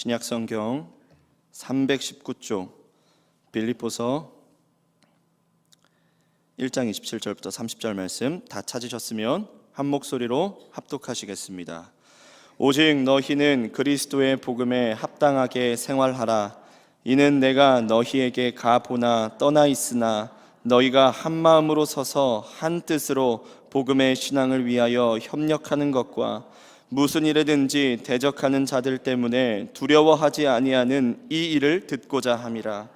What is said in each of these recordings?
신약성경 319쪽 빌립보서 1장 27절부터 30절 말씀 다 찾으셨으면 한 목소리로 합독하시겠습니다. 오직 너희는 그리스도의 복음에 합당하게 생활하라. 이는 내가 너희에게 가보나 떠나 있으나 너희가 한 마음으로 서서 한 뜻으로 복음의 신앙을 위하여 협력하는 것과 무슨 일에든지 대적하는 자들 때문에 두려워하지 아니하는 이 일을 듣고자 함이라.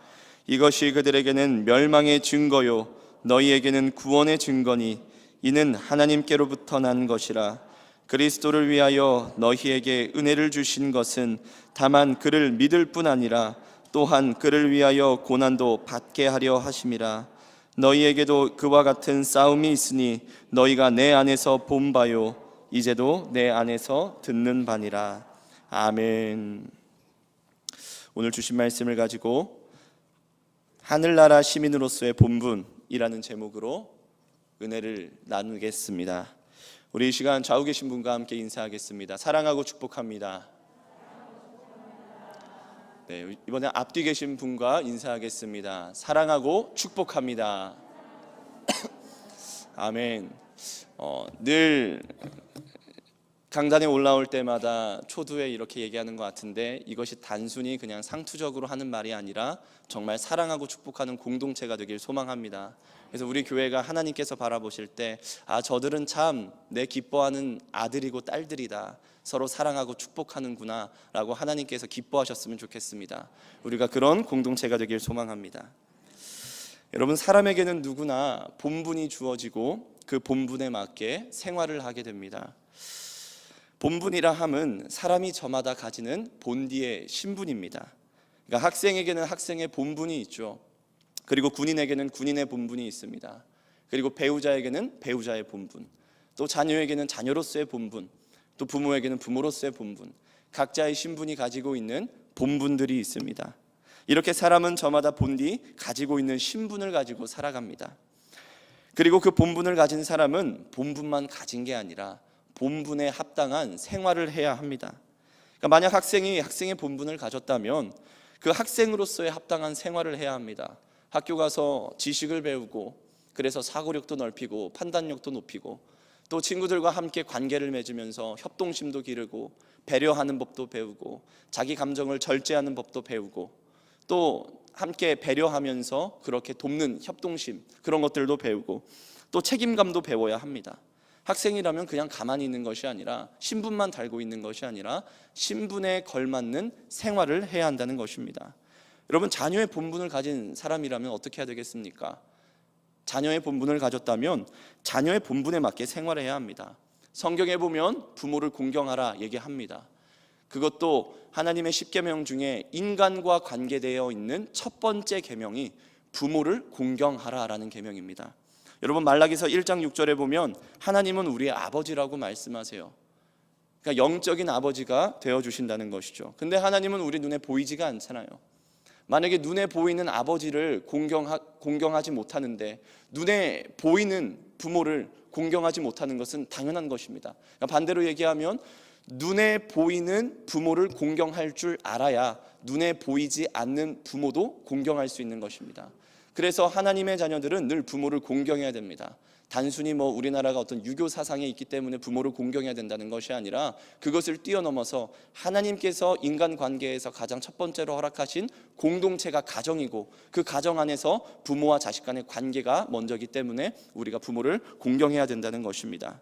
이것이 그들에게는 멸망의 증거요 너희에게는 구원의 증거니 이는 하나님께로부터 난 것이라. 그리스도를 위하여 너희에게 은혜를 주신 것은 다만 그를 믿을 뿐 아니라 또한 그를 위하여 고난도 받게 하려 하심이라. 너희에게도 그와 같은 싸움이 있으니 너희가 내 안에서 본 바요 이제도 내 안에서 듣는 바니라. 아멘. 오늘 주신 말씀을 가지고 하늘나라 시민으로서의 본분이라는 제목으로 은혜를 나누겠습니다. 우리 이 시간 좌우 계신 분과 함께 인사하겠습니다. 사랑하고 축복합니다. 네, 이번에 앞뒤 계신 분과 인사하겠습니다. 사랑하고 축복합니다. 아멘. 늘 강단에 올라올 때마다 초두에 이렇게 얘기하는 것 같은데 이것이 단순히 그냥 상투적으로 하는 말이 아니라 정말 사랑하고 축복하는 공동체가 되길 소망합니다. 그래서 우리 교회가 하나님께서 바라보실 때 저들은 참 내 기뻐하는 아들이고 딸들이다, 서로 사랑하고 축복하는구나 라고 하나님께서 기뻐하셨으면 좋겠습니다. 우리가 그런 공동체가 되길 소망합니다. 여러분, 사람에게는 누구나 본분이 주어지고 그 본분에 맞게 생활을 하게 됩니다. 본분이라 함은 사람이 저마다 가지는 본디의 신분입니다. 그러니까 학생에게는 학생의 본분이 있죠. 그리고 군인에게는 군인의 본분이 있습니다. 그리고 배우자에게는 배우자의 본분, 또 자녀에게는 자녀로서의 본분, 또 부모에게는 부모로서의 본분, 각자의 신분이 가지고 있는 본분들이 있습니다. 이렇게 사람은 저마다 본디 가지고 있는 신분을 가지고 살아갑니다. 그리고 그 본분을 가진 사람은 본분만 가진 게 아니라 본분에 합당한 생활을 해야 합니다. 그러니까 만약 학생이 학생의 본분을 가졌다면 그 학생으로서의 합당한 생활을 해야 합니다. 학교 가서 지식을 배우고, 그래서 사고력도 넓히고 판단력도 높이고, 또 친구들과 함께 관계를 맺으면서 협동심도 기르고 배려하는 법도 배우고 자기 감정을 절제하는 법도 배우고, 또 함께 배려하면서 그렇게 돕는 협동심, 그런 것들도 배우고, 또 책임감도 배워야 합니다. 학생이라면 그냥 가만히 있는 것이 아니라, 신분만 달고 있는 것이 아니라 신분에 걸맞는 생활을 해야 한다는 것입니다. 여러분, 자녀의 본분을 가진 사람이라면 어떻게 해야 되겠습니까? 자녀의 본분을 가졌다면 자녀의 본분에 맞게 생활해야 합니다. 성경에 보면 부모를 공경하라 얘기합니다. 그것도 하나님의 10계명 중에 인간과 관계되어 있는 첫 번째 계명이 부모를 공경하라라는 계명입니다. 여러분, 말라기서 1장 6절에 보면 하나님은 우리의 아버지라고 말씀하세요. 그러니까 영적인 아버지가 되어주신다는 것이죠. 근데 하나님은 우리 눈에 보이지가 않잖아요. 만약에 눈에 보이는 아버지를 공경하지 못하는데 눈에 보이는 부모를 공경하지 못하는 것은 당연한 것입니다. 그러니까 반대로 얘기하면 눈에 보이는 부모를 공경할 줄 알아야 눈에 보이지 않는 부모도 공경할 수 있는 것입니다. 그래서 하나님의 자녀들은 늘 부모를 공경해야 됩니다. 단순히 우리나라가 어떤 유교 사상에 있기 때문에 부모를 공경해야 된다는 것이 아니라 그것을 뛰어넘어서 하나님께서 인간관계에서 가장 첫 번째로 허락하신 공동체가 가정이고, 그 가정 안에서 부모와 자식 간의 관계가 먼저이기 때문에 우리가 부모를 공경해야 된다는 것입니다.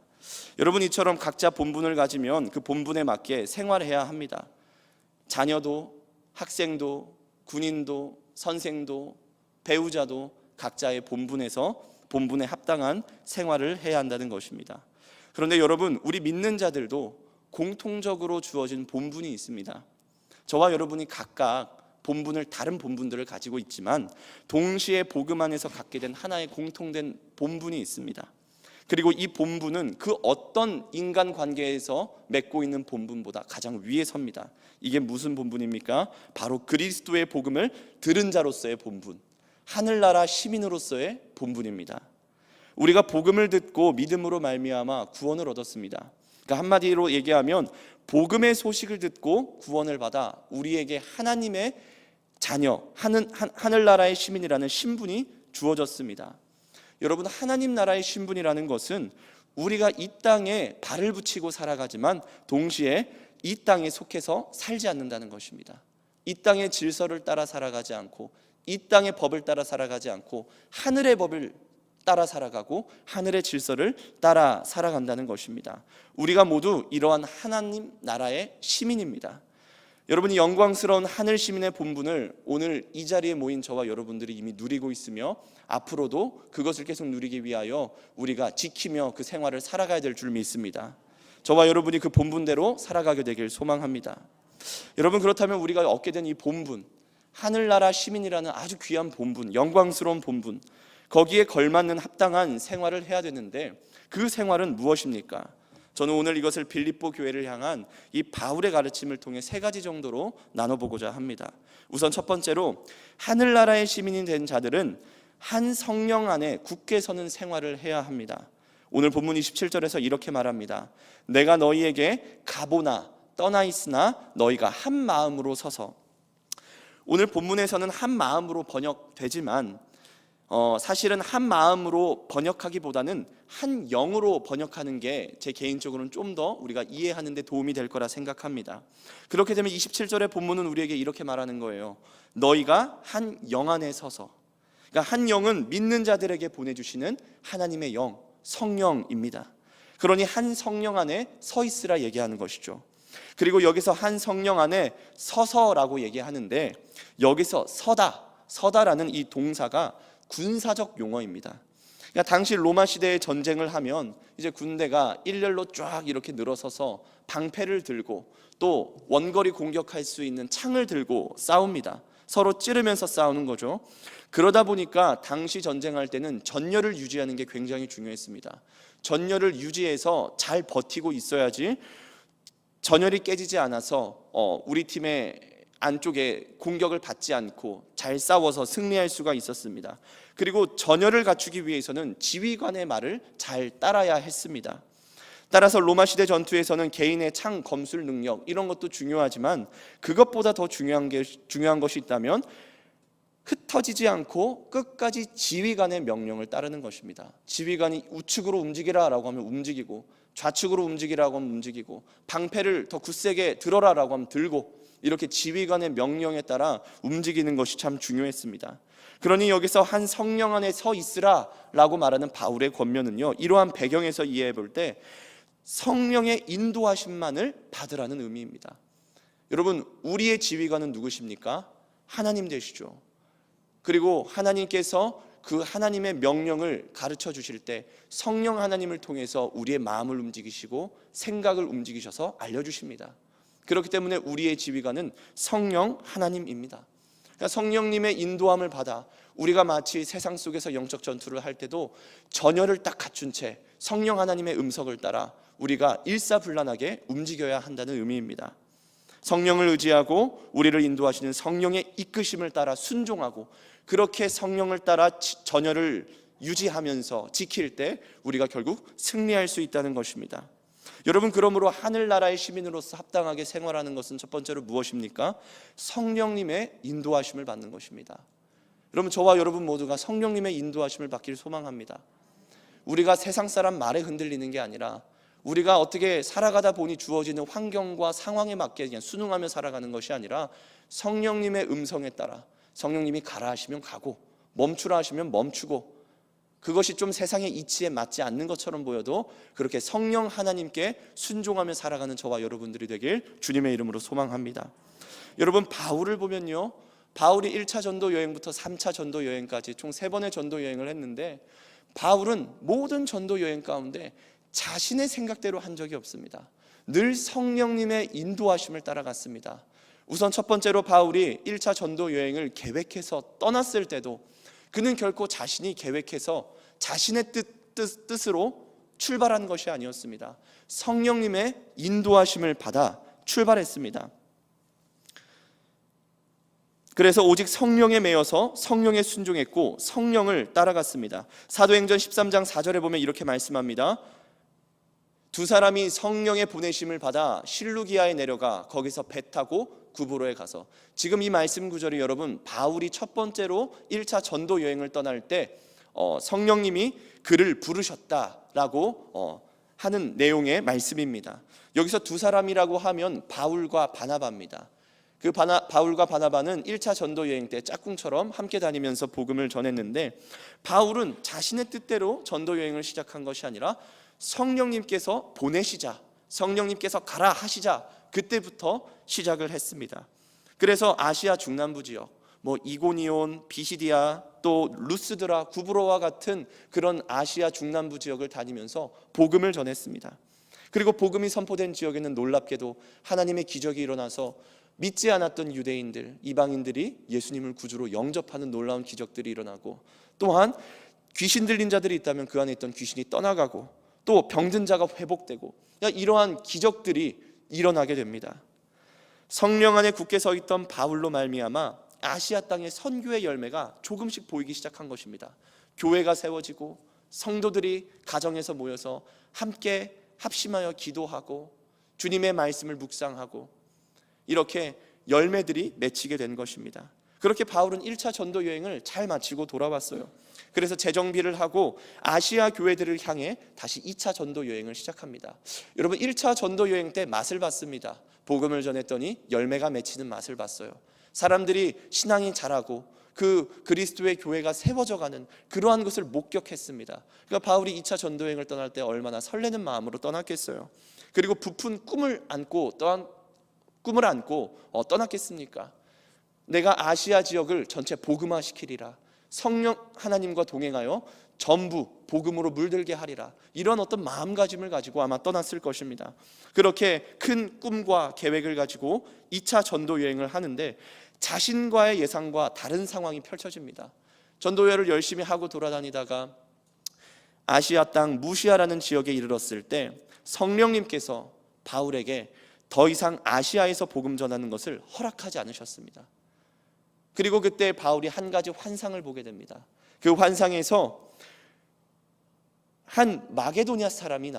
여러분, 이처럼 각자 본분을 가지면 그 본분에 맞게 생활해야 합니다. 자녀도, 학생도, 군인도, 선생도, 배우자도 각자의 본분에 합당한 생활을 해야 한다는 것입니다. 그런데 여러분, 우리 믿는 자들도 공통적으로 주어진 본분이 있습니다. 저와 여러분이 각각 다른 본분들을 가지고 있지만 동시에 복음 안에서 갖게 된 하나의 공통된 본분이 있습니다. 그리고 이 본분은 그 어떤 인간관계에서 맺고 있는 본분보다 가장 위에 섭니다. 이게 무슨 본분입니까? 바로 그리스도의 복음을 들은 자로서의 본분, 하늘나라 시민으로서의 본분입니다. 우리가 복음을 듣고 믿음으로 말미암아 구원을 얻었습니다. 그러니까 한마디로 얘기하면 복음의 소식을 듣고 구원을 받아 우리에게 하나님의 자녀, 하늘나라의 시민이라는 신분이 주어졌습니다. 여러분, 하나님 나라의 신분이라는 것은 우리가 이 땅에 발을 붙이고 살아가지만 동시에 이 땅에 속해서 살지 않는다는 것입니다. 이 땅의 질서를 따라 살아가지 않고, 이 땅의 법을 따라 살아가지 않고 하늘의 법을 따라 살아가고 하늘의 질서를 따라 살아간다는 것입니다. 우리가 모두 이러한 하나님 나라의 시민입니다. 여러분이 영광스러운 하늘 시민의 본분을 오늘 이 자리에 모인 저와 여러분들이 이미 누리고 있으며 앞으로도 그것을 계속 누리기 위하여 우리가 지키며 그 생활을 살아가야 될 줄 믿습니다. 저와 여러분이 그 본분대로 살아가게 되길 소망합니다. 여러분, 그렇다면 우리가 얻게 된 이 본분, 하늘나라 시민이라는 아주 귀한 본분, 영광스러운 본분, 거기에 걸맞는 합당한 생활을 해야 되는데 그 생활은 무엇입니까? 저는 오늘 이것을 빌립보 교회를 향한 이 바울의 가르침을 통해 세 가지 정도로 나눠보고자 합니다. 우선 첫 번째로, 하늘나라의 시민이 된 자들은 한 성령 안에 굳게 서는 생활을 해야 합니다. 오늘 본문 27절에서 이렇게 말합니다. 내가 너희에게 가보나 떠나 있으나 너희가 한 마음으로 서서. 오늘 본문에서는 한 마음으로 번역되지만 사실은 한 마음으로 번역하기보다는 한 영으로 번역하는 게 제 개인적으로는 좀 더 우리가 이해하는 데 도움이 될 거라 생각합니다. 그렇게 되면 27절의 본문은 우리에게 이렇게 말하는 거예요. 너희가 한 영 안에 서서. 그러니까 한 영은 믿는 자들에게 보내주시는 하나님의 영, 성령입니다. 그러니 한 성령 안에 서 있으라 얘기하는 것이죠. 그리고 여기서 한 성령 안에 서서라고 얘기하는데 여기서 서다라는 이 동사가 군사적 용어입니다. 그러니까 당시 로마 시대의 전쟁을 하면 이제 군대가 일렬로 쫙 이렇게 늘어서서 방패를 들고 또 원거리 공격할 수 있는 창을 들고 싸웁니다. 서로 찌르면서 싸우는 거죠. 그러다 보니까 당시 전쟁할 때는 전열을 유지하는 게 굉장히 중요했습니다. 전열을 유지해서 잘 버티고 있어야지 전열이 깨지지 않아서 우리 팀의 안쪽에 공격을 받지 않고 잘 싸워서 승리할 수가 있었습니다. 그리고 전열을 갖추기 위해서는 지휘관의 말을 잘 따라야 했습니다. 따라서 로마 시대 전투에서는 개인의 창 검술 능력 이런 것도 중요하지만 그것보다 더 중요한 것이 있다면 흩어지지 않고 끝까지 지휘관의 명령을 따르는 것입니다. 지휘관이 우측으로 움직이라라고 하면 움직이고 좌측으로 움직이라고 하면 움직이고 방패를 더 굳세게 들어라라고 하면 들고 이렇게 지휘관의 명령에 따라 움직이는 것이 참 중요했습니다. 그러니 여기서 한 성령 안에 서 있으라라고 말하는 바울의 권면은요, 이러한 배경에서 이해해 볼 때 성령의 인도하심만을 받으라는 의미입니다. 여러분, 우리의 지휘관은 누구십니까? 하나님 되시죠. 그리고 하나님께서 그 하나님의 명령을 가르쳐 주실 때 성령 하나님을 통해서 우리의 마음을 움직이시고 생각을 움직이셔서 알려주십니다. 그렇기 때문에 우리의 지휘관은 성령 하나님입니다. 그러니까 성령님의 인도함을 받아 우리가 마치 세상 속에서 영적 전투를 할 때도 전열을 딱 갖춘 채 성령 하나님의 음성을 따라 우리가 일사불란하게 움직여야 한다는 의미입니다. 성령을 의지하고 우리를 인도하시는 성령의 이끄심을 따라 순종하고 그렇게 성령을 따라 전열을 유지하면서 지킬 때 우리가 결국 승리할 수 있다는 것입니다. 여러분, 그러므로 하늘나라의 시민으로서 합당하게 생활하는 것은 첫 번째로 무엇입니까? 성령님의 인도하심을 받는 것입니다. 여러분, 저와 여러분 모두가 성령님의 인도하심을 받기를 소망합니다. 우리가 세상 사람 말에 흔들리는 게 아니라 우리가 어떻게 살아가다 보니 주어지는 환경과 상황에 맞게 그냥 순응하며 살아가는 것이 아니라 성령님의 음성에 따라 성령님이 가라 하시면 가고 멈추라 하시면 멈추고, 그것이 좀 세상의 이치에 맞지 않는 것처럼 보여도 그렇게 성령 하나님께 순종하며 살아가는 저와 여러분들이 되길 주님의 이름으로 소망합니다. 여러분, 바울을 보면요, 바울이 1차 전도 여행부터 3차 전도 여행까지 총 3번의 전도 여행을 했는데 바울은 모든 전도 여행 가운데 자신의 생각대로 한 적이 없습니다. 늘 성령님의 인도하심을 따라갔습니다. 우선 첫 번째로 바울이 1차 전도 여행을 계획해서 떠났을 때도 그는 결코 자신이 계획해서 자신의 뜻으로 출발한 것이 아니었습니다. 성령님의 인도하심을 받아 출발했습니다. 그래서 오직 성령에 매여서 성령에 순종했고 성령을 따라갔습니다. 사도행전 13장 4절에 보면 이렇게 말씀합니다. 두 사람이 성령의 보내심을 받아 실루기아에 내려가 거기서 배 타고 구브로에 가서, 지금 이 말씀 구절이 여러분 바울이 첫 번째로 1차 전도 여행을 떠날 때 성령님이 그를 부르셨다라고 하는 내용의 말씀입니다. 여기서 두 사람이라고 하면 바울과 바나바입니다. 바울과 바나바는 1차 전도 여행 때 짝꿍처럼 함께 다니면서 복음을 전했는데, 바울은 자신의 뜻대로 전도 여행을 시작한 것이 아니라 성령님께서 보내시자, 성령님께서 가라 하시자, 그때부터 시작을 했습니다. 그래서 아시아 중남부 지역, 이고니온, 비시디아, 또 루스드라, 구브로와 같은 그런 아시아 중남부 지역을 다니면서 복음을 전했습니다. 그리고 복음이 선포된 지역에는 놀랍게도 하나님의 기적이 일어나서 믿지 않았던 유대인들, 이방인들이 예수님을 구주로 영접하는 놀라운 기적들이 일어나고, 또한 귀신 들린 자들이 있다면 그 안에 있던 귀신이 떠나가고, 또 병든 자가 회복되고, 이러한 기적들이 일어나게 됩니다. 성령 안에 굳게 서 있던 바울로 말미암아 아시아 땅의 선교의 열매가 조금씩 보이기 시작한 것입니다. 교회가 세워지고 성도들이 가정에서 모여서 함께 합심하여 기도하고 주님의 말씀을 묵상하고, 이렇게 열매들이 맺히게 된 것입니다. 그렇게 바울은 1차 전도 여행을 잘 마치고 돌아왔어요. 그래서 재정비를 하고 아시아 교회들을 향해 다시 2차 전도 여행을 시작합니다. 여러분, 1차 전도 여행 때 맛을 봤습니다. 복음을 전했더니 열매가 맺히는 맛을 봤어요. 사람들이 신앙이 자라고 그 그리스도의 교회가 세워져가는 그러한 것을 목격했습니다. 그러니까 바울이 2차 전도 여행을 떠날 때 얼마나 설레는 마음으로 떠났겠어요. 그리고 부푼 꿈을 안고 떠났겠습니까? 내가 아시아 지역을 전체 복음화시키리라, 성령 하나님과 동행하여 전부 복음으로 물들게 하리라, 이런 어떤 마음가짐을 가지고 아마 떠났을 것입니다. 그렇게 큰 꿈과 계획을 가지고 2차 전도 여행을 하는데 자신과의 예상과 다른 상황이 펼쳐집니다. 전도 여행을 열심히 하고 돌아다니다가 아시아 땅 무시아라는 지역에 이르렀을 때 성령님께서 바울에게 더 이상 아시아에서 복음 전하는 것을 허락하지 않으셨습니다. 그리고 그때 바울이 한 가지 환상을 보게 됩니다. 그 환상에서 한 마게도니아 사람이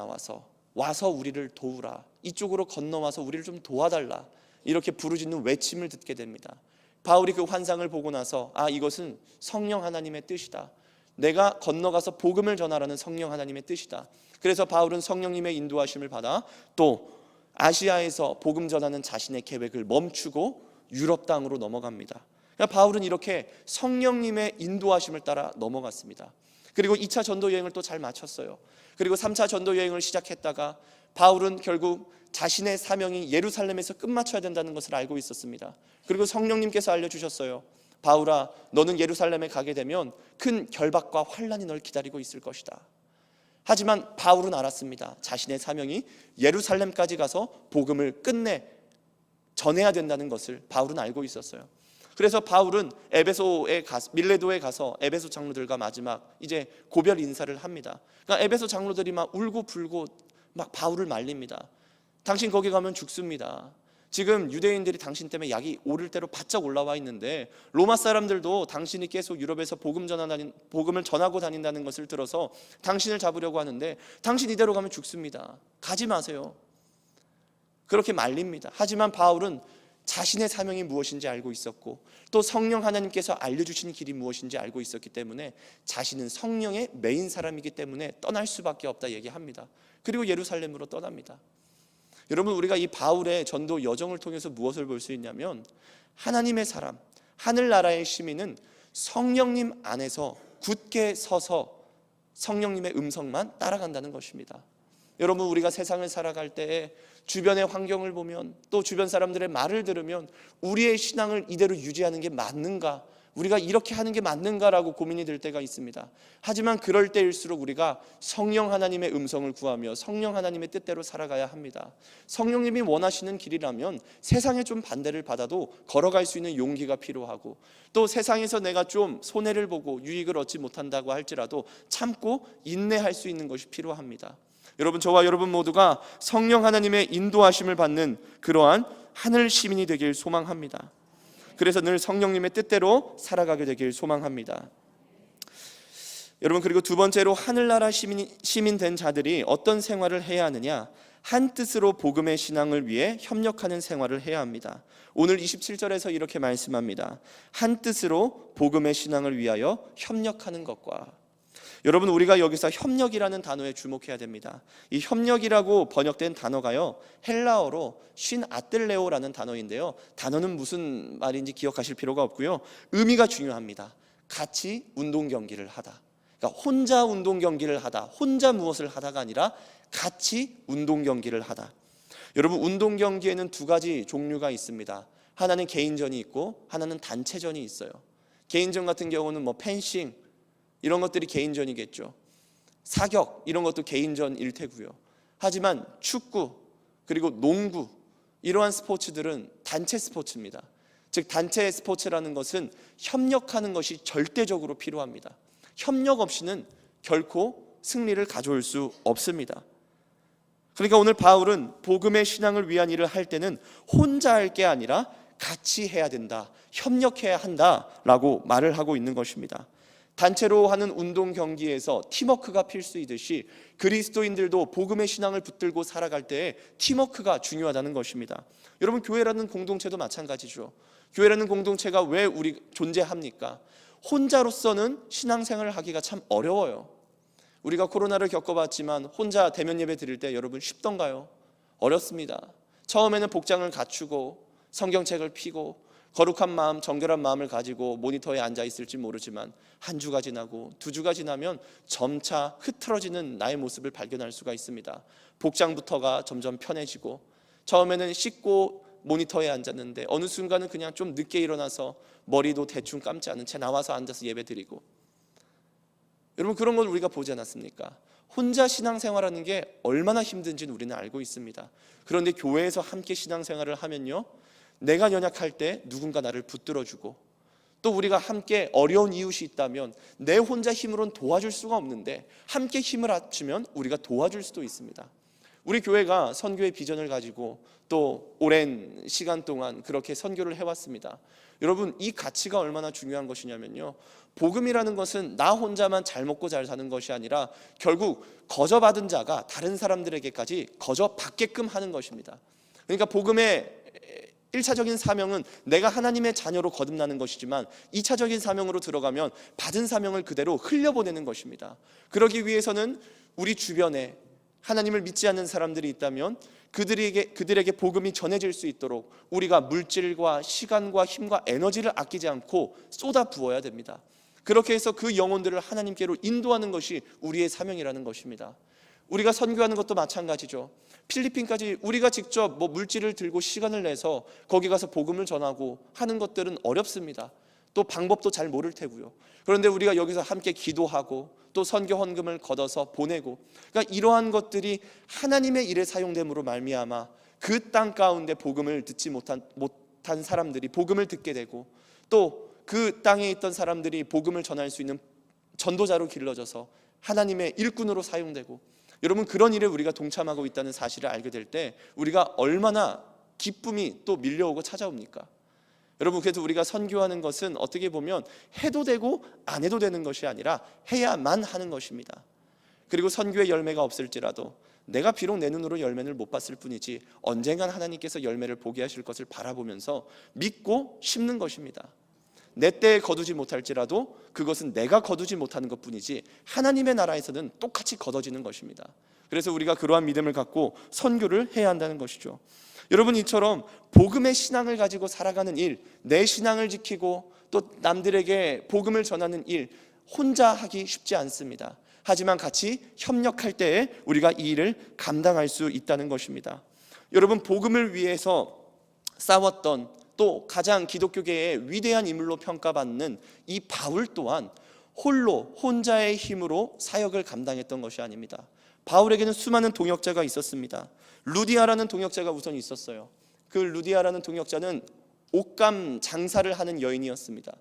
와서 우리를 도우라, 이쪽으로 건너와서 우리를 좀 도와달라, 이렇게 부르짖는 외침을 듣게 됩니다. 바울이 그 환상을 보고 나서 이것은 성령 하나님의 뜻이다, 내가 건너가서 복음을 전하라는 성령 하나님의 뜻이다. 그래서 바울은 성령님의 인도하심을 받아 또 아시아에서 복음 전하는 자신의 계획을 멈추고 유럽 땅으로 넘어갑니다. 그러니까 바울은 이렇게 성령님의 인도하심을 따라 넘어갔습니다. 그리고 2차 전도 여행을 또 잘 마쳤어요. 그리고 3차 전도 여행을 시작했다가 바울은 결국 자신의 사명이 예루살렘에서 끝마쳐야 된다는 것을 알고 있었습니다. 그리고 성령님께서 알려주셨어요. 바울아, 너는 예루살렘에 가게 되면 큰 결박과 환난이 널 기다리고 있을 것이다. 하지만 바울은 알았습니다. 자신의 사명이 예루살렘까지 가서 복음을 끝내 전해야 된다는 것을 바울은 알고 있었어요. 그래서 바울은 밀레도에 가서 에베소 장로들과 마지막 이제 고별 인사를 합니다. 그러니까 에베소 장로들이 막 울고 불고 막 바울을 말립니다. 당신 거기 가면 죽습니다. 지금 유대인들이 당신 때문에 약이 오를 대로 바짝 올라와 있는데 로마 사람들도 당신이 계속 유럽에서 복음을 전하고 다닌다는 것을 들어서 당신을 잡으려고 하는데 당신 이대로 가면 죽습니다. 가지 마세요. 그렇게 말립니다. 하지만 바울은 자신의 사명이 무엇인지 알고 있었고 또 성령 하나님께서 알려주신 길이 무엇인지 알고 있었기 때문에 자신은 성령의 메인 사람이기 때문에 떠날 수밖에 없다 얘기합니다. 그리고 예루살렘으로 떠납니다. 여러분, 우리가 이 바울의 전도 여정을 통해서 무엇을 볼 수 있냐면 하나님의 사람, 하늘나라의 시민은 성령님 안에서 굳게 서서 성령님의 음성만 따라간다는 것입니다. 여러분, 우리가 세상을 살아갈 때에 주변의 환경을 보면 또 주변 사람들의 말을 들으면 우리의 신앙을 이대로 유지하는 게 맞는가, 우리가 이렇게 하는 게 맞는가라고 고민이 될 때가 있습니다. 하지만 그럴 때일수록 우리가 성령 하나님의 음성을 구하며 성령 하나님의 뜻대로 살아가야 합니다. 성령님이 원하시는 길이라면 세상에 좀 반대를 받아도 걸어갈 수 있는 용기가 필요하고 또 세상에서 내가 좀 손해를 보고 유익을 얻지 못한다고 할지라도 참고 인내할 수 있는 것이 필요합니다. 여러분, 저와 여러분 모두가 성령 하나님의 인도하심을 받는 그러한 하늘 시민이 되길 소망합니다. 그래서 늘 성령님의 뜻대로 살아가게 되길 소망합니다. 여러분, 그리고 두 번째로 하늘나라 시민 된 자들이 어떤 생활을 해야 하느냐? 한 뜻으로 복음의 신앙을 위해 협력하는 생활을 해야 합니다. 오늘 27절에서 이렇게 말씀합니다. 한 뜻으로 복음의 신앙을 위하여 협력하는 것과. 여러분, 우리가 여기서 협력이라는 단어에 주목해야 됩니다. 이 협력이라고 번역된 단어가요, 헬라어로 신 아뜰레오라는 단어인데요, 단어는 무슨 말인지 기억하실 필요가 없고요, 의미가 중요합니다. 같이 운동 경기를 하다. 그러니까 혼자 운동 경기를 하다, 혼자 무엇을 하다가 아니라 같이 운동 경기를 하다. 여러분, 운동 경기에는 두 가지 종류가 있습니다. 하나는 개인전이 있고 하나는 단체전이 있어요. 개인전 같은 경우는 뭐 펜싱 이런 것들이 개인전이겠죠. 사격 이런 것도 개인전일 테고요. 하지만 축구 그리고 농구 이러한 스포츠들은 단체 스포츠입니다. 즉 단체 스포츠라는 것은 협력하는 것이 절대적으로 필요합니다. 협력 없이는 결코 승리를 가져올 수 없습니다. 그러니까 오늘 바울은 복음의 신앙을 위한 일을 할 때는 혼자 할 게 아니라 같이 해야 된다, 협력해야 한다라고 말을 하고 있는 것입니다. 단체로 하는 운동 경기에서 팀워크가 필수이듯이 그리스도인들도 복음의 신앙을 붙들고 살아갈 때에 팀워크가 중요하다는 것입니다. 여러분, 교회라는 공동체도 마찬가지죠. 교회라는 공동체가 왜 우리 존재합니까? 혼자로서는 신앙생활을 하기가 참 어려워요. 우리가 코로나를 겪어봤지만 혼자 대면 예배 드릴 때 여러분 쉽던가요? 어렵습니다. 처음에는 복장을 갖추고 성경책을 펴고 거룩한 마음, 정결한 마음을 가지고 모니터에 앉아 있을지 모르지만 한 주가 지나고 두 주가 지나면 점차 흐트러지는 나의 모습을 발견할 수가 있습니다. 복장부터가 점점 편해지고, 처음에는 씻고 모니터에 앉았는데 어느 순간은 그냥 좀 늦게 일어나서 머리도 대충 감지 않은 채 나와서 앉아서 예배 드리고. 여러분, 그런 걸 우리가 보지 않았습니까? 혼자 신앙생활하는 게 얼마나 힘든지는 우리는 알고 있습니다. 그런데 교회에서 함께 신앙생활을 하면요, 내가 연약할 때 누군가 나를 붙들어주고, 또 우리가 함께 어려운 이웃이 있다면 내 혼자 힘으로는 도와줄 수가 없는데 함께 힘을 합치면 우리가 도와줄 수도 있습니다. 우리 교회가 선교의 비전을 가지고 또 오랜 시간 동안 그렇게 선교를 해왔습니다. 여러분, 이 가치가 얼마나 중요한 것이냐면요, 복음이라는 것은 나 혼자만 잘 먹고 잘 사는 것이 아니라 결국 거저받은 자가 다른 사람들에게까지 거저받게끔 하는 것입니다. 그러니까 복음의 1차적인 사명은 내가 하나님의 자녀로 거듭나는 것이지만 2차적인 사명으로 들어가면 받은 사명을 그대로 흘려보내는 것입니다. 그러기 위해서는 우리 주변에 하나님을 믿지 않는 사람들이 있다면 그들에게 복음이 전해질 수 있도록 우리가 물질과 시간과 힘과 에너지를 아끼지 않고 쏟아 부어야 됩니다. 그렇게 해서 그 영혼들을 하나님께로 인도하는 것이 우리의 사명이라는 것입니다. 우리가 선교하는 것도 마찬가지죠. 필리핀까지 우리가 직접 물질을 들고 시간을 내서 거기 가서 복음을 전하고 하는 것들은 어렵습니다. 또 방법도 잘 모를 테고요. 그런데 우리가 여기서 함께 기도하고 또 선교 헌금을 걷어서 보내고, 그러니까 이러한 것들이 하나님의 일에 사용됨으로 말미암아 그 땅 가운데 복음을 듣지 못한 사람들이 복음을 듣게 되고, 또 그 땅에 있던 사람들이 복음을 전할 수 있는 전도자로 길러져서 하나님의 일꾼으로 사용되고, 여러분, 그런 일에 우리가 동참하고 있다는 사실을 알게 될 때 우리가 얼마나 기쁨이 또 밀려오고 찾아옵니까? 여러분, 그래서 우리가 선교하는 것은 어떻게 보면 해도 되고 안 해도 되는 것이 아니라 해야만 하는 것입니다. 그리고 선교의 열매가 없을지라도 내가 비록 내 눈으로 열매를 못 봤을 뿐이지 언젠간 하나님께서 열매를 보게 하실 것을 바라보면서 믿고 심는 것입니다. 내 때에 거두지 못할지라도 그것은 내가 거두지 못하는 것뿐이지 하나님의 나라에서는 똑같이 거둬지는 것입니다. 그래서 우리가 그러한 믿음을 갖고 선교를 해야 한다는 것이죠. 여러분, 이처럼 복음의 신앙을 가지고 살아가는 일, 내 신앙을 지키고 또 남들에게 복음을 전하는 일, 혼자 하기 쉽지 않습니다. 하지만 같이 협력할 때에 우리가 이 일을 감당할 수 있다는 것입니다. 여러분, 복음을 위해서 싸웠던 또 가장 기독교계의 위대한 인물로 평가받는 이 바울 또한 혼자의 힘으로 사역을 감당했던 것이 아닙니다. 바울에게는 수많은 동역자가 있었습니다. 루디아라는 동역자가 우선 있었어요. 그 루디아라는 동역자는 옷감 장사를 하는 여인이었습니다.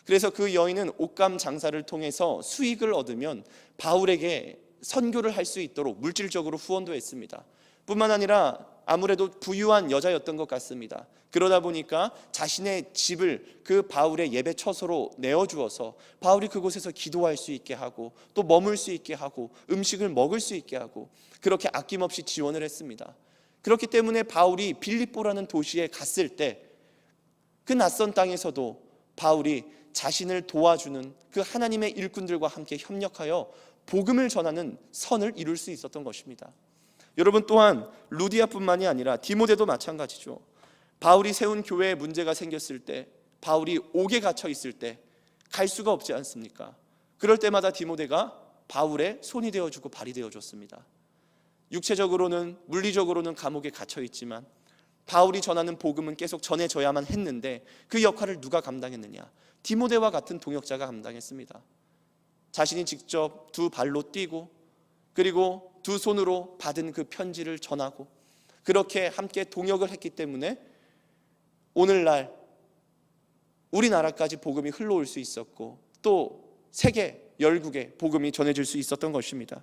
그래서 그 여인은 옷감 장사를 통해서 수익을 얻으면 바울에게 선교를 할 수 있도록 물질적으로 후원도 했습니다. 뿐만 아니라 아무래도 부유한 여자였던 것 같습니다. 그러다 보니까 자신의 집을 그 바울의 예배 처소로 내어주어서 바울이 그곳에서 기도할 수 있게 하고 또 머물 수 있게 하고 음식을 먹을 수 있게 하고 그렇게 아낌없이 지원을 했습니다. 그렇기 때문에 바울이 빌립보라는 도시에 갔을 때 그 낯선 땅에서도 바울이 자신을 도와주는 그 하나님의 일꾼들과 함께 협력하여 복음을 전하는 선을 이룰 수 있었던 것입니다. 여러분, 또한 루디아뿐만이 아니라 디모데도 마찬가지죠. 바울이 세운 교회에 문제가 생겼을 때, 바울이 옥에 갇혀 있을 때 갈 수가 없지 않습니까? 그럴 때마다 디모데가 바울의 손이 되어주고 발이 되어줬습니다. 육체적으로는, 물리적으로는 감옥에 갇혀 있지만 바울이 전하는 복음은 계속 전해져야만 했는데 그 역할을 누가 감당했느냐? 디모데와 같은 동역자가 감당했습니다. 자신이 직접 두 발로 뛰고 그리고 두 손으로 받은 그 편지를 전하고 그렇게 함께 동역을 했기 때문에 오늘날 우리나라까지 복음이 흘러올 수 있었고 또 세계 열국에 복음이 전해질 수 있었던 것입니다.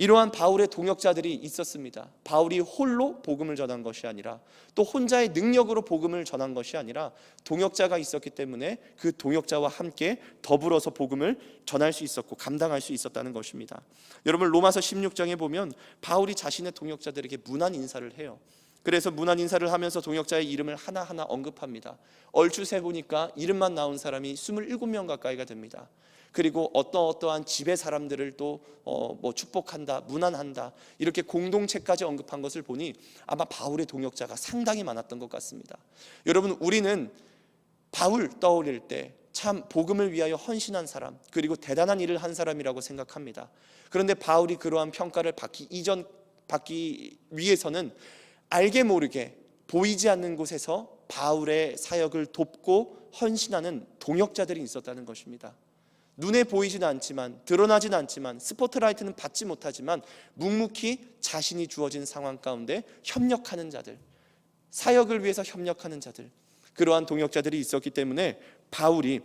이러한 바울의 동역자들이 있었습니다. 바울이 홀로 복음을 전한 것이 아니라 또 혼자의 능력으로 복음을 전한 것이 아니라 동역자가 있었기 때문에 그 동역자와 함께 더불어서 복음을 전할 수 있었고 감당할 수 있었다는 것입니다. 여러분, 로마서 16장에 보면 바울이 자신의 동역자들에게 문안 인사를 해요. 그래서 문안 인사를 하면서 동역자의 이름을 하나하나 언급합니다. 얼추 세보니까 이름만 나온 사람이 27명 가까이가 됩니다. 그리고 어떠한 집의 사람들을 또 축복한다, 문안한다 이렇게 공동체까지 언급한 것을 보니 아마 바울의 동역자가 상당히 많았던 것 같습니다. 여러분, 우리는 바울 떠올릴 때 참 복음을 위하여 헌신한 사람 그리고 대단한 일을 한 사람이라고 생각합니다. 그런데 바울이 그러한 평가를 받기 위해서는 알게 모르게 보이지 않는 곳에서 바울의 사역을 돕고 헌신하는 동역자들이 있었다는 것입니다. 눈에 보이지는 않지만 드러나진 않지만 스포트라이트는 받지 못하지만 묵묵히 자신이 주어진 상황 가운데 협력하는 자들, 사역을 위해서 협력하는 자들, 그러한 동역자들이 있었기 때문에 바울이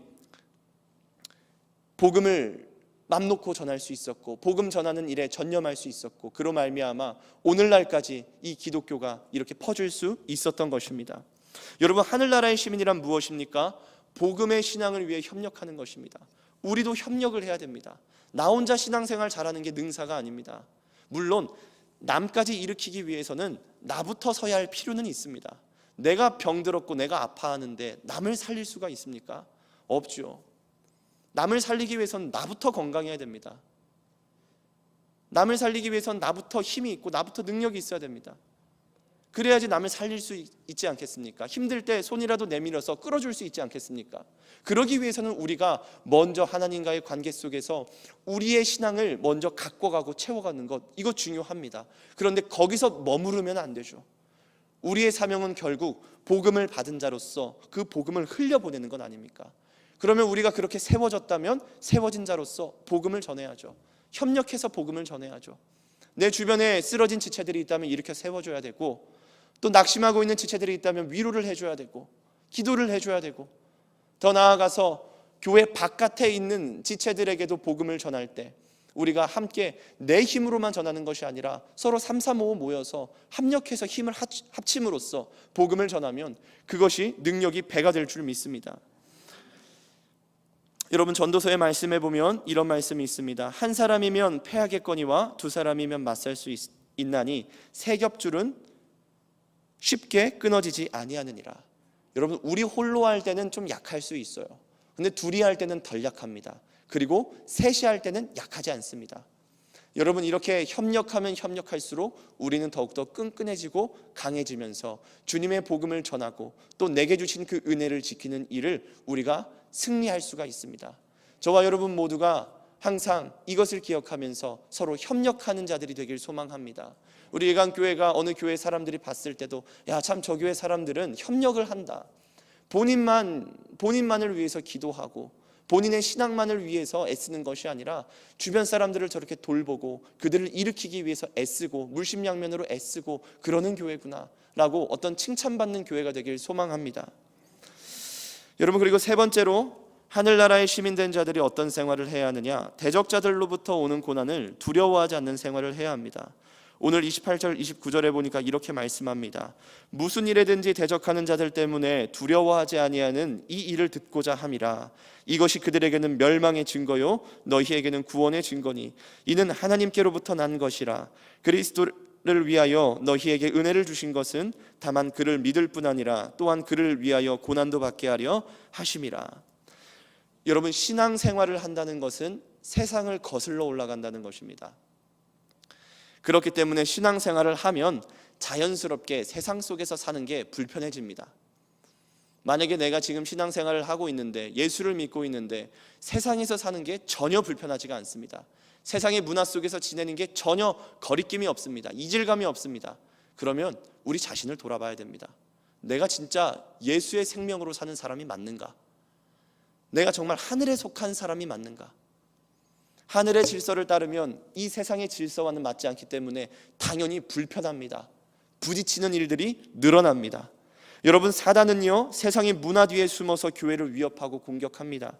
복음을 맘 놓고 전할 수 있었고 복음 전하는 일에 전념할 수 있었고 그로 말미암아 오늘날까지 이 기독교가 이렇게 퍼질 수 있었던 것입니다. 여러분, 하늘나라의 시민이란 무엇입니까? 복음의 신앙을 위해 협력하는 것입니다. 우리도 협력을 해야 됩니다. 나 혼자 신앙생활 잘하는 게 능사가 아닙니다. 물론 남까지 일으키기 위해서는 나부터 서야 할 필요는 있습니다. 내가 병들었고 내가 아파하는데 남을 살릴 수가 있습니까? 없죠. 남을 살리기 위해서는 나부터 건강해야 됩니다. 남을 살리기 위해서는 나부터 힘이 있고 나부터 능력이 있어야 됩니다. 그래야지 남을 살릴 수 있지 않겠습니까? 힘들 때 손이라도 내밀어서 끌어줄 수 있지 않겠습니까? 그러기 위해서는 우리가 먼저 하나님과의 관계 속에서 우리의 신앙을 먼저 갖고 가고 채워가는 것, 이거 중요합니다. 그런데 거기서 머무르면 안 되죠. 우리의 사명은 결국 복음을 받은 자로서 그 복음을 흘려보내는 건 아닙니까? 그러면 우리가 그렇게 세워졌다면 세워진 자로서 복음을 전해야죠. 협력해서 복음을 전해야죠. 내 주변에 쓰러진 지체들이 있다면 일으켜 세워줘야 되고 또 낙심하고 있는 지체들이 있다면 위로를 해줘야 되고 기도를 해줘야 되고 더 나아가서 교회 바깥에 있는 지체들에게도 복음을 전할 때 우리가 함께 내 힘으로만 전하는 것이 아니라 서로 3, 4, 5 모여서 합력해서 힘을 합침으로써 복음을 전하면 그것이 능력이 배가 될 줄 믿습니다. 여러분, 전도서의 말씀에 보면 이런 말씀이 있습니다. 한 사람이면 패하겠거니와 두 사람이면 맞설 수 있나니 세 겹줄은 쉽게 끊어지지 아니하느니라. 여러분, 우리 홀로 할 때는 좀 약할 수 있어요. 근데 둘이 할 때는 덜 약합니다. 그리고 셋이 할 때는 약하지 않습니다. 여러분, 이렇게 협력하면 협력할수록 우리는 더욱더 끈끈해지고 강해지면서 주님의 복음을 전하고 또 내게 주신 그 은혜를 지키는 일을 우리가 승리할 수가 있습니다. 저와 여러분 모두가 항상 이것을 기억하면서 서로 협력하는 자들이 되길 소망합니다. 우리 예강교회가 어느 교회 사람들이 봤을 때도 야, 참 저 교회 사람들은 협력을 한다. 본인만을 위해서 기도하고 본인의 신앙만을 위해서 애쓰는 것이 아니라 주변 사람들을 저렇게 돌보고 그들을 일으키기 위해서 애쓰고 물심양면으로 애쓰고 그러는 교회구나 라고 어떤 칭찬받는 교회가 되길 소망합니다. 여러분, 그리고 세 번째로 하늘나라의 시민된 자들이 어떤 생활을 해야 하느냐? 대적자들로부터 오는 고난을 두려워하지 않는 생활을 해야 합니다. 오늘 28절 29절에 보니까 이렇게 말씀합니다. 무슨 일에든지 대적하는 자들 때문에 두려워하지 아니하는 이 일을 듣고자 함이라. 이것이 그들에게는 멸망의 증거요 너희에게는 구원의 증거니 이는 하나님께로부터 난 것이라. 그리스도를 위하여 너희에게 은혜를 주신 것은 다만 그를 믿을 뿐 아니라 또한 그를 위하여 고난도 받게 하려 하심이라. 여러분, 신앙생활을 한다는 것은 세상을 거슬러 올라간다는 것입니다. 그렇기 때문에 신앙생활을 하면 자연스럽게 세상 속에서 사는 게 불편해집니다. 만약에 내가 지금 신앙생활을 하고 있는데 예수를 믿고 있는데 세상에서 사는 게 전혀 불편하지가 않습니다. 세상의 문화 속에서 지내는 게 전혀 거리낌이 없습니다. 이질감이 없습니다. 그러면 우리 자신을 돌아봐야 됩니다. 내가 진짜 예수의 생명으로 사는 사람이 맞는가? 내가 정말 하늘에 속한 사람이 맞는가? 하늘의 질서를 따르면 이 세상의 질서와는 맞지 않기 때문에 당연히 불편합니다. 부딪히는 일들이 늘어납니다. 여러분, 사단은요 세상의 문화 뒤에 숨어서 교회를 위협하고 공격합니다.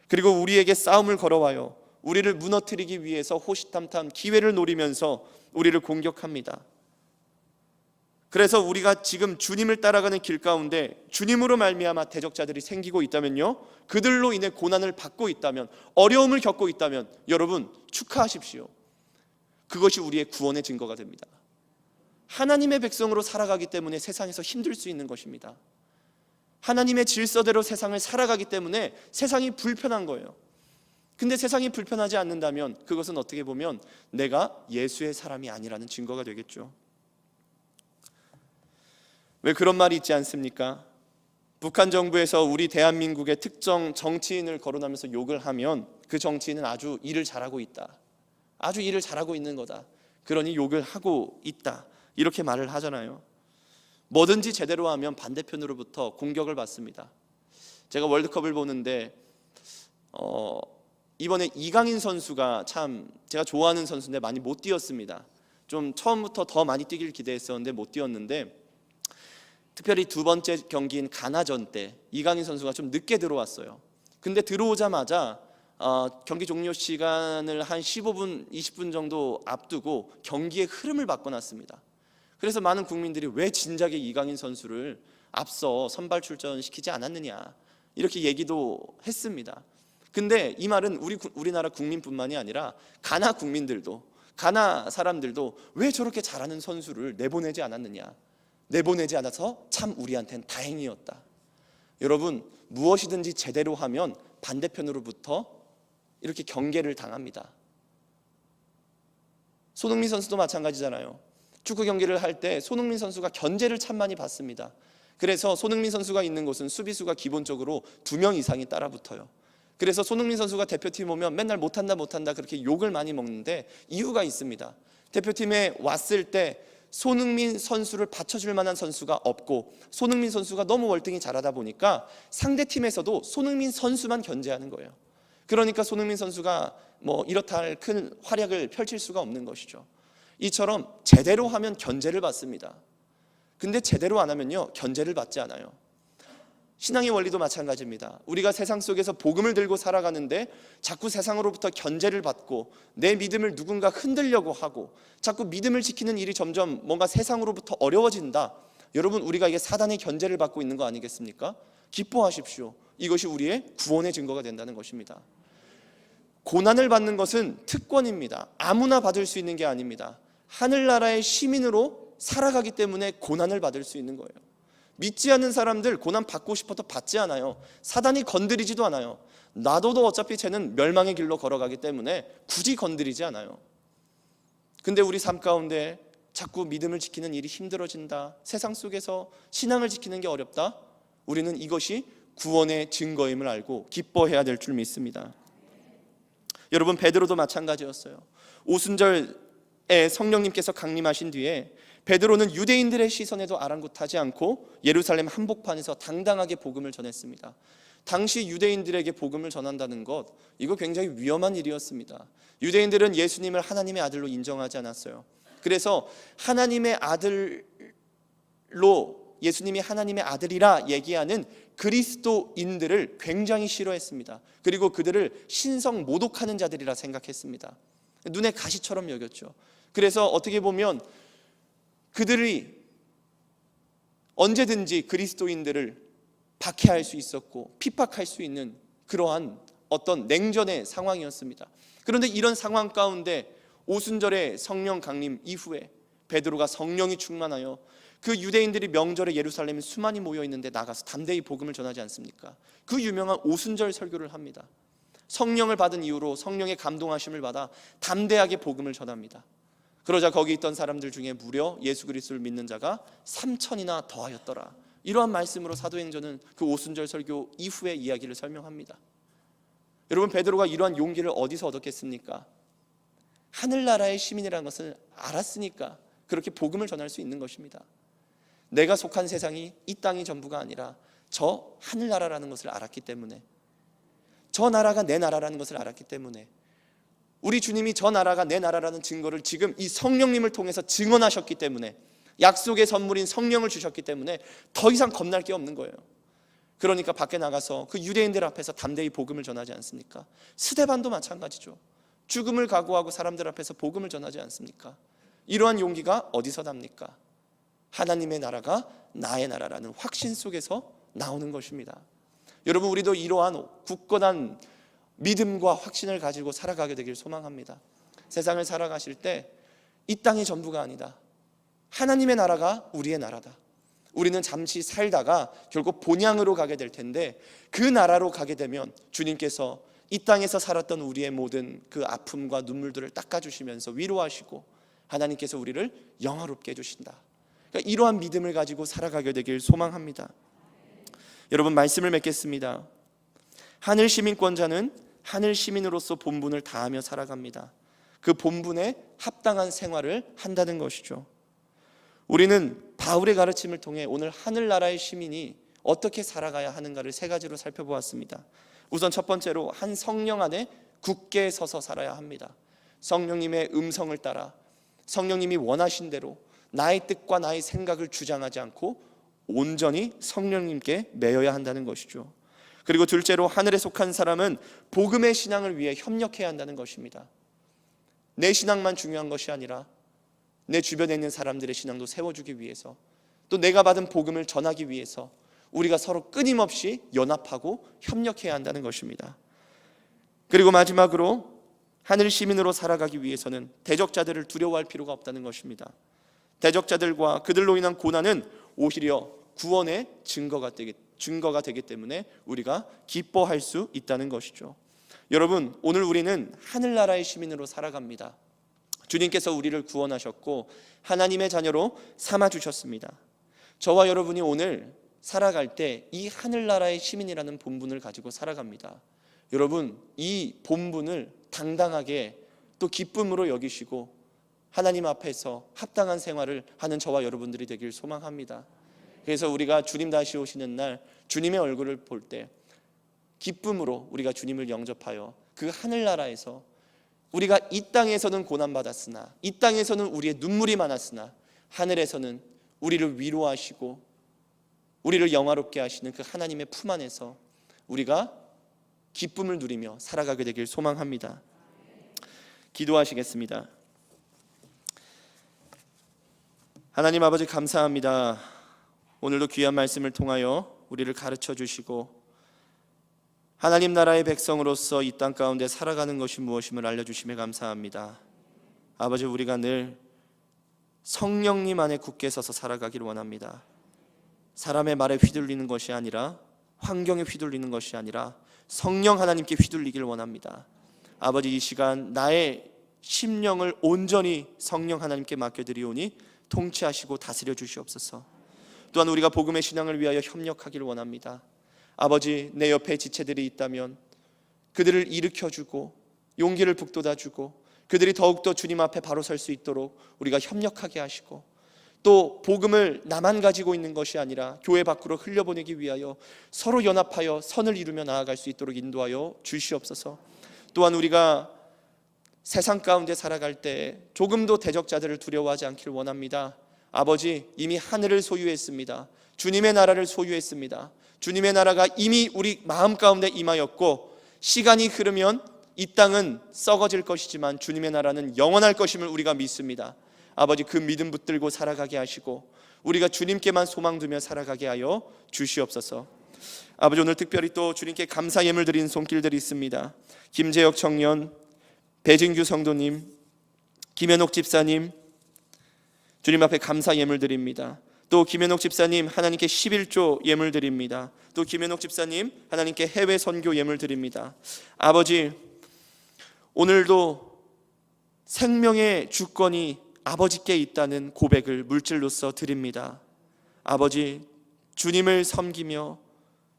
그리고 우리에게 싸움을 걸어와요. 우리를 무너뜨리기 위해서 호시탐탐 기회를 노리면서 우리를 공격합니다. 그래서 우리가 지금 주님을 따라가는 길 가운데 주님으로 말미암아 대적자들이 생기고 있다면요, 그들로 인해 고난을 받고 있다면, 어려움을 겪고 있다면 여러분 축하하십시오. 그것이 우리의 구원의 증거가 됩니다. 하나님의 백성으로 살아가기 때문에 세상에서 힘들 수 있는 것입니다. 하나님의 질서대로 세상을 살아가기 때문에 세상이 불편한 거예요. 근데 세상이 불편하지 않는다면 그것은 어떻게 보면 내가 예수의 사람이 아니라는 증거가 되겠죠. 왜 그런 말이 있지 않습니까? 북한 정부에서 우리 대한민국의 특정 정치인을 거론하면서 욕을 하면 그 정치인은 아주 일을 잘하고 있다, 아주 일을 잘하고 있는 거다, 그러니 욕을 하고 있다, 이렇게 말을 하잖아요. 뭐든지 제대로 하면 반대편으로부터 공격을 받습니다. 제가 월드컵을 보는데 이번에 이강인 선수가 참 제가 좋아하는 선수인데 많이 못 뛰었습니다. 좀 처음부터 더 많이 뛰길 기대했었는데 못 뛰었는데, 특별히 두 번째 경기인 가나전 때 이강인 선수가 좀 늦게 들어왔어요. 근데 들어오자마자 경기 종료 시간을 한 15분, 20분 정도 앞두고 경기의 흐름을 바꿔놨습니다. 그래서 많은 국민들이 왜 진작에 이강인 선수를 앞서 선발 출전시키지 않았느냐 이렇게 얘기도 했습니다. 근데 이 말은 우리나라 국민뿐만이 아니라 가나 국민들도, 가나 사람들도 왜 저렇게 잘하는 선수를 내보내지 않았느냐, 내보내지 않아서 참 우리한테는 다행이었다. 여러분, 무엇이든지 제대로 하면 반대편으로부터 이렇게 경계를 당합니다. 손흥민 선수도 마찬가지잖아요. 축구 경기를 할 때 손흥민 선수가 견제를 참 많이 받습니다. 그래서 손흥민 선수가 있는 곳은 수비수가 기본적으로 2명 이상이 따라붙어요. 그래서 손흥민 선수가 대표팀 오면 맨날 못한다 그렇게 욕을 많이 먹는데 이유가 있습니다. 대표팀에 왔을 때 손흥민 선수를 받쳐줄 만한 선수가 없고 손흥민 선수가 너무 월등히 잘하다 보니까 상대팀에서도 손흥민 선수만 견제하는 거예요. 그러니까 손흥민 선수가 이렇다 할 큰 활약을 펼칠 수가 없는 것이죠. 이처럼 제대로 하면 견제를 받습니다. 근데 제대로 안 하면요 견제를 받지 않아요. 신앙의 원리도 마찬가지입니다. 우리가 세상 속에서 복음을 들고 살아가는데 자꾸 세상으로부터 견제를 받고 내 믿음을 누군가 흔들려고 하고 자꾸 믿음을 지키는 일이 점점 뭔가 세상으로부터 어려워진다. 여러분, 우리가 이게 사단의 견제를 받고 있는 거 아니겠습니까? 기뻐하십시오. 이것이 우리의 구원의 증거가 된다는 것입니다. 고난을 받는 것은 특권입니다. 아무나 받을 수 있는 게 아닙니다. 하늘나라의 시민으로 살아가기 때문에 고난을 받을 수 있는 거예요. 믿지 않는 사람들 고난 받고 싶어도 받지 않아요. 사단이 건드리지도 않아요. 놔둬도 어차피 쟤는 멸망의 길로 걸어가기 때문에 굳이 건드리지 않아요. 근데 우리 삶 가운데 자꾸 믿음을 지키는 일이 힘들어진다, 세상 속에서 신앙을 지키는 게 어렵다, 우리는 이것이 구원의 증거임을 알고 기뻐해야 될 줄 믿습니다. 여러분, 베드로도 마찬가지였어요. 오순절에 성령님께서 강림하신 뒤에 베드로는 유대인들의 시선에도 아랑곳하지 않고 예루살렘 한복판에서 당당하게 복음을 전했습니다. 당시 유대인들에게 복음을 전한다는 것, 이거 굉장히 위험한 일이었습니다. 유대인들은 예수님을 하나님의 아들로 인정하지 않았어요. 그래서 하나님의 아들로, 예수님이 하나님의 아들이라 얘기하는 그리스도인들을 굉장히 싫어했습니다. 그리고 그들을 신성 모독하는 자들이라 생각했습니다. 눈에 가시처럼 여겼죠. 그래서 어떻게 보면 그들이 언제든지 그리스도인들을 박해할 수 있었고 핍박할 수 있는 그러한 어떤 냉전의 상황이었습니다. 그런데 이런 상황 가운데 오순절의 성령 강림 이후에 베드로가 성령이 충만하여 그 유대인들이 명절에 예루살렘에 수많이 모여 있는데 나가서 담대히 복음을 전하지 않습니까? 그 유명한 오순절 설교를 합니다. 성령을 받은 이후로 성령의 감동하심을 받아 담대하게 복음을 전합니다. 그러자 거기 있던 사람들 중에 무려 예수 그리스도를 믿는 자가 3,000이나 더하였더라. 이러한 말씀으로 사도행전은 그 오순절 설교 이후의 이야기를 설명합니다. 여러분, 베드로가 이러한 용기를 어디서 얻었겠습니까? 하늘나라의 시민이라는 것을 알았으니까 그렇게 복음을 전할 수 있는 것입니다. 내가 속한 세상이 이 땅이 전부가 아니라 저 하늘나라라는 것을 알았기 때문에, 저 나라가 내 나라라는 것을 알았기 때문에, 우리 주님이 저 나라가 내 나라라는 증거를 지금 이 성령님을 통해서 증언하셨기 때문에, 약속의 선물인 성령을 주셨기 때문에 더 이상 겁날 게 없는 거예요. 그러니까 밖에 나가서 그 유대인들 앞에서 담대히 복음을 전하지 않습니까? 스데반도 마찬가지죠. 죽음을 각오하고 사람들 앞에서 복음을 전하지 않습니까? 이러한 용기가 어디서 납니까? 하나님의 나라가 나의 나라라는 확신 속에서 나오는 것입니다. 여러분, 우리도 이러한 굳건한 믿음과 확신을 가지고 살아가게 되길 소망합니다. 세상을 살아가실 때 이 땅이 전부가 아니다. 하나님의 나라가 우리의 나라다. 우리는 잠시 살다가 결국 본향으로 가게 될 텐데, 그 나라로 가게 되면 주님께서 이 땅에서 살았던 우리의 모든 그 아픔과 눈물들을 닦아주시면서 위로하시고 하나님께서 우리를 영화롭게 해주신다. 그러니까 이러한 믿음을 가지고 살아가게 되길 소망합니다. 여러분, 말씀을 맺겠습니다. 하늘 시민권자는 하늘 시민으로서 본분을 다하며 살아갑니다. 그 본분에 합당한 생활을 한다는 것이죠. 우리는 바울의 가르침을 통해 오늘 하늘나라의 시민이 어떻게 살아가야 하는가를 세 가지로 살펴보았습니다. 우선 첫 번째로, 한 성령 안에 굳게 서서 살아야 합니다. 성령님의 음성을 따라 성령님이 원하신 대로 나의 뜻과 나의 생각을 주장하지 않고 온전히 성령님께 매여야 한다는 것이죠. 그리고 둘째로, 하늘에 속한 사람은 복음의 신앙을 위해 협력해야 한다는 것입니다. 내 신앙만 중요한 것이 아니라 내 주변에 있는 사람들의 신앙도 세워주기 위해서, 또 내가 받은 복음을 전하기 위해서 우리가 서로 끊임없이 연합하고 협력해야 한다는 것입니다. 그리고 마지막으로, 하늘 시민으로 살아가기 위해서는 대적자들을 두려워할 필요가 없다는 것입니다. 대적자들과 그들로 인한 고난은 오히려 구원의 증거가 되기 때문에 우리가 기뻐할 수 있다는 것이죠. 여러분, 오늘 우리는 하늘나라의 시민으로 살아갑니다. 주님께서 우리를 구원하셨고 하나님의 자녀로 삼아주셨습니다. 저와 여러분이 오늘 살아갈 때 이 하늘나라의 시민이라는 본분을 가지고 살아갑니다. 여러분, 이 본분을 당당하게 또 기쁨으로 여기시고 하나님 앞에서 합당한 생활을 하는 저와 여러분들이 되길 소망합니다. 그래서 우리가 주님 다시 오시는 날 주님의 얼굴을 볼 때 기쁨으로 우리가 주님을 영접하여 그 하늘나라에서 우리가 이 땅에서는 고난받았으나, 이 땅에서는 우리의 눈물이 많았으나 하늘에서는 우리를 위로하시고 우리를 영화롭게 하시는 그 하나님의 품 안에서 우리가 기쁨을 누리며 살아가게 되길 소망합니다. 기도하시겠습니다. 하나님 아버지, 감사합니다. 오늘도 귀한 말씀을 통하여 우리를 가르쳐 주시고 하나님 나라의 백성으로서 이 땅 가운데 살아가는 것이 무엇임을 알려주심에 감사합니다. 아버지, 우리가 늘 성령님 안에 굳게 서서 살아가기를 원합니다. 사람의 말에 휘둘리는 것이 아니라, 환경에 휘둘리는 것이 아니라 성령 하나님께 휘둘리기를 원합니다. 아버지, 이 시간 나의 심령을 온전히 성령 하나님께 맡겨드리오니 통치하시고 다스려 주시옵소서. 또한 우리가 복음의 신앙을 위하여 협력하기를 원합니다. 아버지, 내 옆에 지체들이 있다면 그들을 일으켜주고 용기를 북돋아주고 그들이 더욱더 주님 앞에 바로 설 수 있도록 우리가 협력하게 하시고, 또 복음을 나만 가지고 있는 것이 아니라 교회 밖으로 흘려보내기 위하여 서로 연합하여 선을 이루며 나아갈 수 있도록 인도하여 주시옵소서. 또한 우리가 세상 가운데 살아갈 때 조금도 대적자들을 두려워하지 않기를 원합니다. 아버지, 이미 하늘을 소유했습니다. 주님의 나라를 소유했습니다. 주님의 나라가 이미 우리 마음 가운데 임하였고 시간이 흐르면 이 땅은 썩어질 것이지만 주님의 나라는 영원할 것임을 우리가 믿습니다. 아버지, 그 믿음 붙들고 살아가게 하시고 우리가 주님께만 소망 두며 살아가게 하여 주시옵소서. 아버지, 오늘 특별히 또 주님께 감사 예물 드린 손길들이 있습니다. 김재혁 청년, 배진규 성도님, 김현옥 집사님, 주님 앞에 감사 예물 드립니다. 또 김현옥 집사님, 하나님께 11조 예물 드립니다. 또 김현옥 집사님, 하나님께 해외 선교 예물 드립니다. 아버지, 오늘도 생명의 주권이 아버지께 있다는 고백을 물질로서 드립니다. 아버지, 주님을 섬기며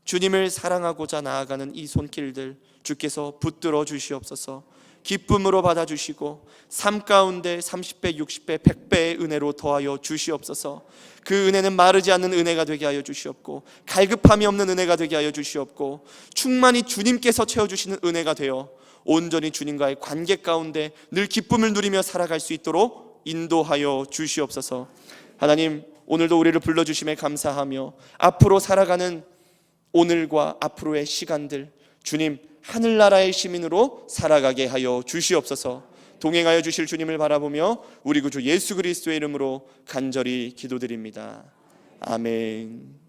주님을 사랑하고자 나아가는 이 손길들 주께서 붙들어 주시옵소서. 기쁨으로 받아주시고 삶 가운데 30배, 60배, 100배의 은혜로 더하여 주시옵소서. 그 은혜는 마르지 않는 은혜가 되게 하여 주시옵고 갈급함이 없는 은혜가 되게 하여 주시옵고 충만히 주님께서 채워주시는 은혜가 되어 온전히 주님과의 관계 가운데 늘 기쁨을 누리며 살아갈 수 있도록 인도하여 주시옵소서. 하나님, 오늘도 우리를 불러주심에 감사하며 앞으로 살아가는 오늘과 앞으로의 시간들 주님 하늘나라의 시민으로 살아가게 하여 주시옵소서. 동행하여 주실 주님을 바라보며 우리 구주 예수 그리스도의 이름으로 간절히 기도드립니다. 아멘.